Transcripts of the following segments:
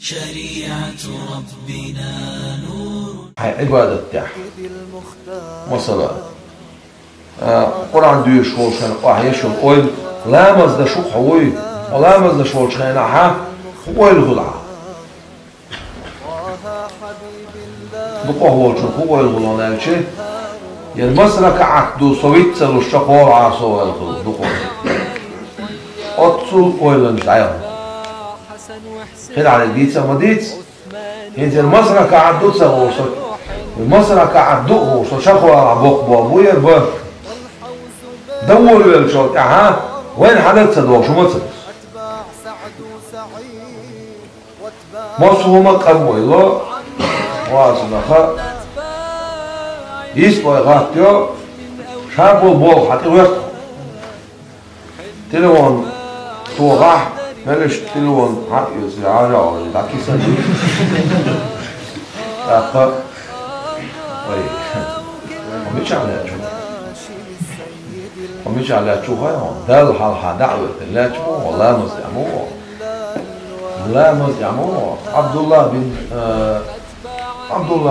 شريعة ربنا نور. عبادة تاعها مثلا قرآن دوي شغل شان واحد يشغل أويل لا مزد شو حوي ولا مزد شغل شان ها أويل غلع بقى هو شو أويل غلع نالشي يعني مثلا كعقدو سويت سلو الشقور عصو الغل دقون أتصل أويل نجعيه هنا على ديتس ما ديتس هنا المصرع كعدو سلو المصرع كعدو هو شخو على بوق بوير بوير دوروا الشوط ها وين حدث صدوا شو مصر مصر قاموا الله واسنا يسبوا يغطيو شابوا بول حتى وقت تلوون توغح مالش تلوون حق يزعانا ولا داكي سني أخا وي ومش على شو ومش على شو هاي دل حال دعوة لا شو ولا مزعمو لا مزعمو عبد الله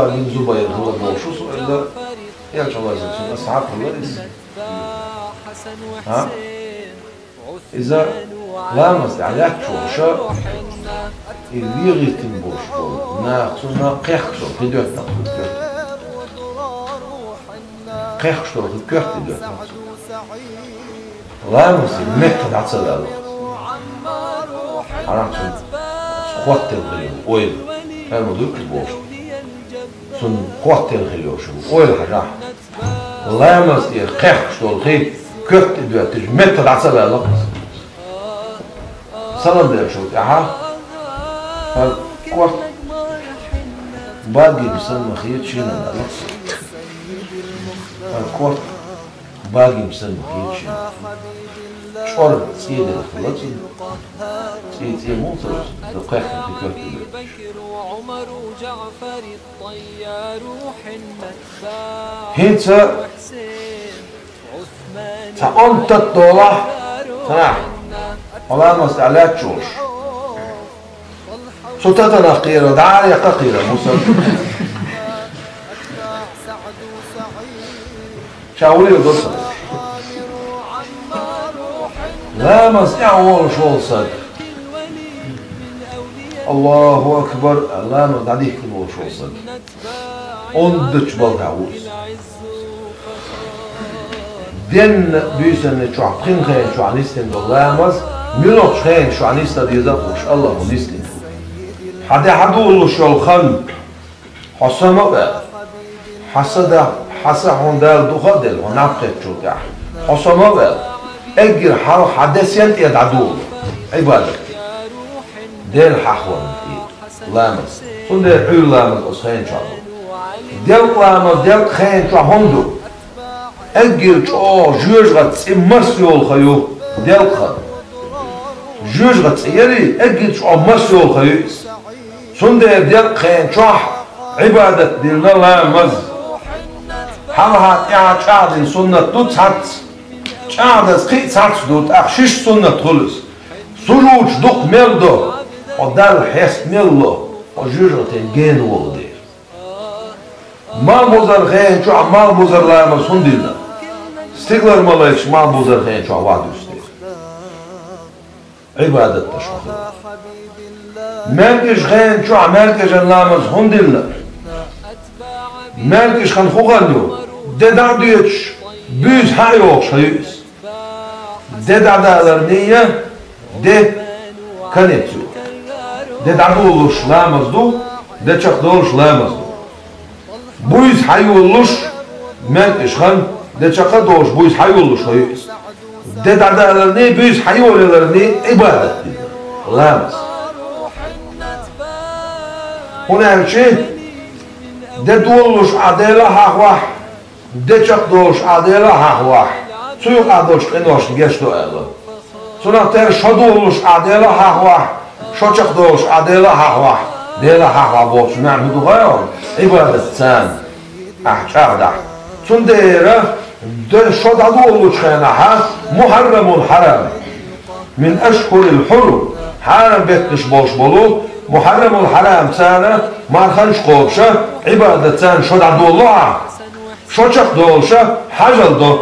بن زبير هو شو سؤال يا الله يجزاك أصحاب الله ها إذا لا مزعلك شو اللي يغتم بوش ناخذنا قيخشو هدوء ناخذ قيخشو هدوء هدوء لا مزعل متى دعسل عرفتم قوت الغلو ويل هذا مدرك البوش سن قوت الغلو شو ويل حاجة لا مزعل قيخشو الغي كرت هدوء تج متى دعسل سلام ده شو تعال الكورت باقي بسمى خيط شنو لا الكورت باقي بسمى خيط شنو شعور سيد الخلاص سيد موصل دقيقة في كورت هينسا تأنت الدولة صراحة والله مستعلات شوش صوتتنا قيرة دعالي قيرة موسى شاولي القصة لا مستعول شو صد الله أكبر لا مدعديه كبول شو صد أندج بالدعوز دين بيسن شو عقين خين شو عنيستن باللامز ملوك خين شو عنيستا ديزاقوش الله ونيستن حدا حدول شو الخن حسما بقى حسا هندال دخدل ونفقت شو تاع حسما بقى اجر حال حدثيات يدعدول عبادة ديل حخوان لامز سن ديل حيو لامز أسخين شو ديل لامز ديل خين شو هندو اجر شو جوج غت مرسيول خيو ديل خن جوج غت يري اجر شو مرسيول خيو سندر ديال خين شح عبادة ديالنا لامز حالها يا شادي سنة دوت هات شادي سقي سات دوت أخشش سنة خلص سروج دق ملدو ودال حس ملو وجوجتين جين ولدي ما بوزر خين شو ما بوزر لامز سندينا استقلال ملاش ما بوزر خين شو وادو استيق عبادة تشخص مالكش خين شو عمالكش اللامز هندلنا مالكش خان خوغانيو دد عديتش بيز حيوش هيوس دد عدالرنية دد كانيتسو دد عدولوش لامز دو دد شخدولش لامز دو بيز حيولوش مالكش خان دد شخدولش بيز حيولوش هيوس دد عدالرنية بيز حيولرنية عبادة لامز هنا شيء ده دولش عدالة حواح ده شقدوش عدالة حواح سوق عدوش قنوش جشتو أيضا سنا تر شدولش عدالة حواح شو شقدوش عدالة حواح دالة حواح بوش نعم هدو غير عبادة سان أحشاق سن ديرة ده شد عدولش خيناها محرم الحرام من أشهر الحرم حرم بيتش بوش بولو محرم الحرام سانة ما خنش قوبشة عبادة سان شد عبد الله شد شق دولشة حجل دو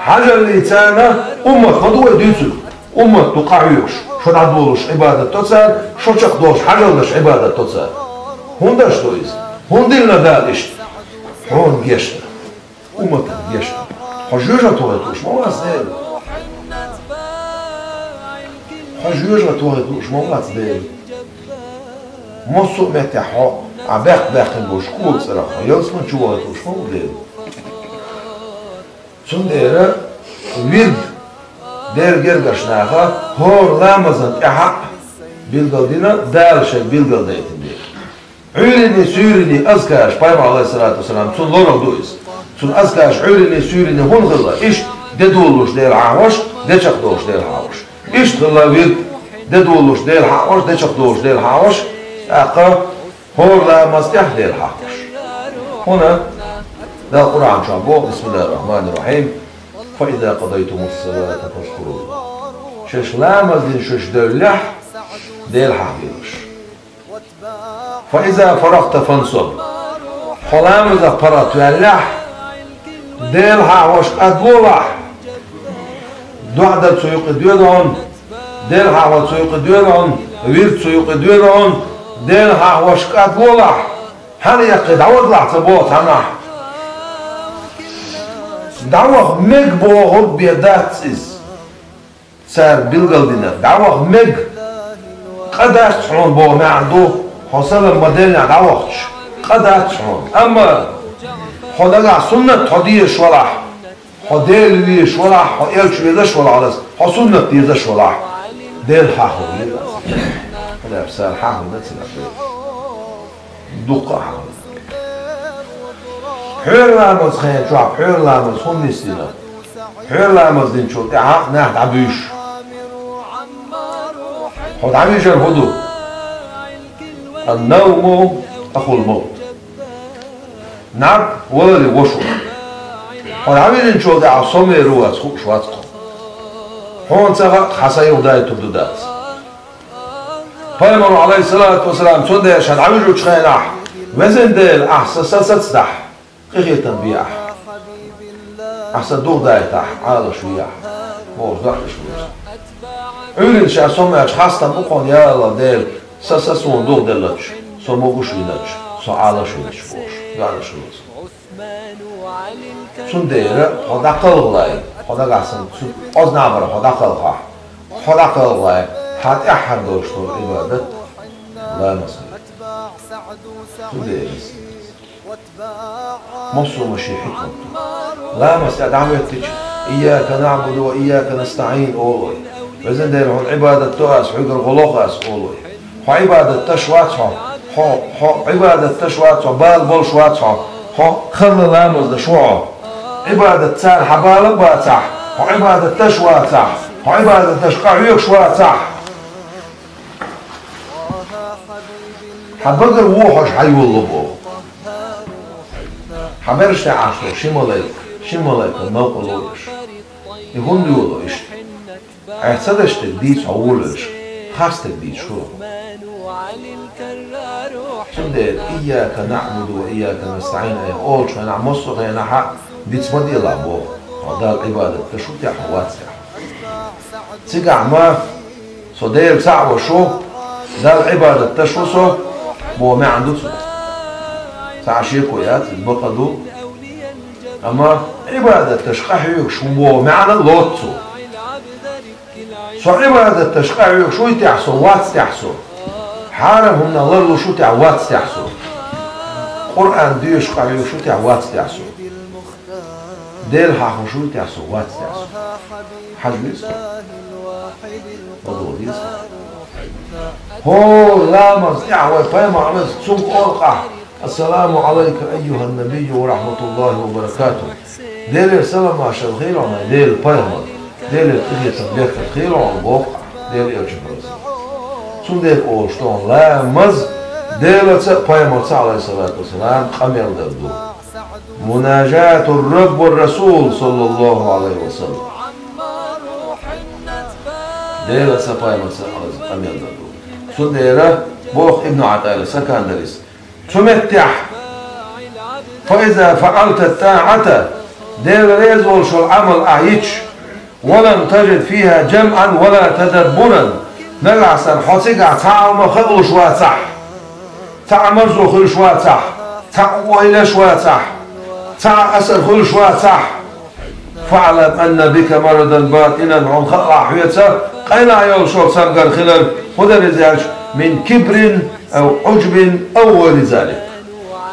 حجل اللي سانة أمة مدوة ديسو أمة تقعيوش شد عبد الله عبادة تسان شد شق دولش حجل دش عبادة تسان هندش دويز هندلنا دالش هون جيشنا أمة جيشنا حجوجة توهتوش ما واسدال حجوجة توهتوش ما واسدال مصو متحو عباق باقي بوشكول صراحة يوصل جواتوش ما واسدال شون ديرا ويد دير جرجش ناخا هور لامزن احق بيلقودينا دالشك بيلقوديتن دير عيرني سيرني أزكاش بايم عليه الصلاة والسلام سون لورو دويس سون أزكاش عيرني سيرني هون غلا إيش ددولوش دير عاوش دشقدوش دير عاوش إيش غلا ويد ددولوش دير عاوش دشقدوش دير عاوش أقا هور لا مستح دير عاوش هنا ده القرآن شابو بسم الله الرحمن الرحيم فإذا قضيتم الصلاة فاذكروا شش لا مزين شش دلح دير عاوش فإذا فرغت فانصب حلام إذا فرغت واللح ديلها وش أدولح دعدة سيوق ديولون ديلها وسيوق ديولون ويرد سيوق ديولون ديلها وش أدولح هل يقد عود لح تبوت هناح دعوة ميج بوغل بيدات إز سار بالقلبنا دعوة ميج قد أشعرون بو ما عنده حصل المدينة على وقتش قد أتشعر أما حدقع سنة حديش ولاح حديل ويش ولاح حيلش ويدش ولا عرس حسنة يدش ولاح ديل حاحو يدش هذا بسال حاحو نتسل دقة حاحو حير لامز خين شعب حير لامز هم نستينا حير لامز دين شو إعاق ناحد عبيش حد عبيش الهدو النوم أخو الموت نعم ولا وشو والعمل نشوف ده عصامي روات خوب شواتكم هون سبق حسايو داي تبدودات فيمر عليه الصلاة والسلام سنده يشهد عمل وشخيناح وزن ديل أحسن ستستح قيخي تنبيح أحسن دوغ داي تح عالة شويح موش داخل شويح عمل شا سمع خاصة مقون يا الله ديل سسسون دوغ دلتش سو موغوش وينتش سو عالة شويش فوش قاعدة شويش سندير خدا قلغلاي خدا قاسم از نعبر خدا قلغا خدا قلغلاي حد احد دوشتو عبادت لا مسلم سندير مصر مشي حكمة لا مسلم دعوتك إياك نعبد وإياك نستعين أولوي وزن دير هون عبادة تؤس حقر غلوغاس أولوي عبادة تشواتها عبادة تشواتها بال بول شواتها خل لامز دشوع عبادة تسال حبالك باتح وعبادة تشواتح وعبادة تشقعيك شواتح حبقر ووحش حيو اللبو حبرش تعاشلو شماليك الموقع لوش يهون ديولوش احسدش تديت عولش خاص تديت شو سندير إياك نعبد وإياك نستعين أي أول شو نعم مصر أي نحق بيتسمدي الله بو هذا العبادة تشو تحوات تيجع ما صدير ساعة وشو ده العبادة تشو سو بو ما عنده سو ساعة شيكويات البقدو أما عبادة تشقحيك شو بو معنى لوتسو سو عبادة تشقحيك شو يتحسو وات تحسو حارم هم نظروا شو تعوات تحسو قرآن ديش قاعدوا شو تعوات تحسو ديل حاخو شو تحسو وات تحسو حجلس وضوء هو لامز دعوة فيما عمز سوق أرقع السلام عليك أيها النبي ورحمة الله وبركاته ديل السلام عشان الخير وما ديل فيما ديل التغيير تنبيك الخير وما الواقع ديل يرجب سندير أوشتون لا مز ديلة بايمرس عليه الصلاة والسلام قميل دردو مناجاة الرب والرسول صلى الله عليه وسلم ديلة بايمرس عليه قميل دردو سندير بوخ ابن عطاء سكندريس تمتح فإذا فعلت الطاعة دير ريزول شو العمل أعيش ولم تجد فيها جمعا ولا تدبرا نلعسا حسيقا تعالما خلو شوات صح تعمرزو خلو شوات صح تعويل شوات صح تعأسر خلو شوات صح فاعلم أن بك مرضا باطنا عن خلع حياتها قينا يوشو سنقر خلال خذ رزاج من كبر أو عجب أو ذلك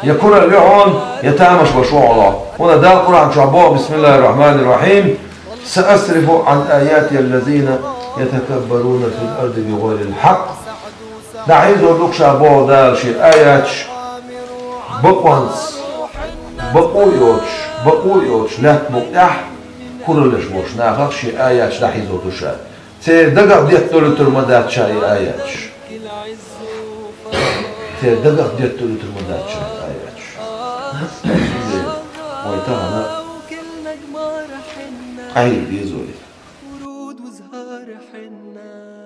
يكون اللعون يتامش بشوع الله هنا ده القرآن شعبه بسم الله الرحمن الرحيم سأصرف عن آياتي الذين يتكبرون في الأرض بغير الحق ده عايز أقول لك شعبه ده شيء آيات بقوانس بقويوش لا مقتح كلش بوش ناخذ شيء آيات ده عايز أقول شيء تدقق ديت تقول ترمدات شيء آيات تدقق ديت تقول ترمدات شيء آيات ويتانا عيب يزوري ورود وزهار حنا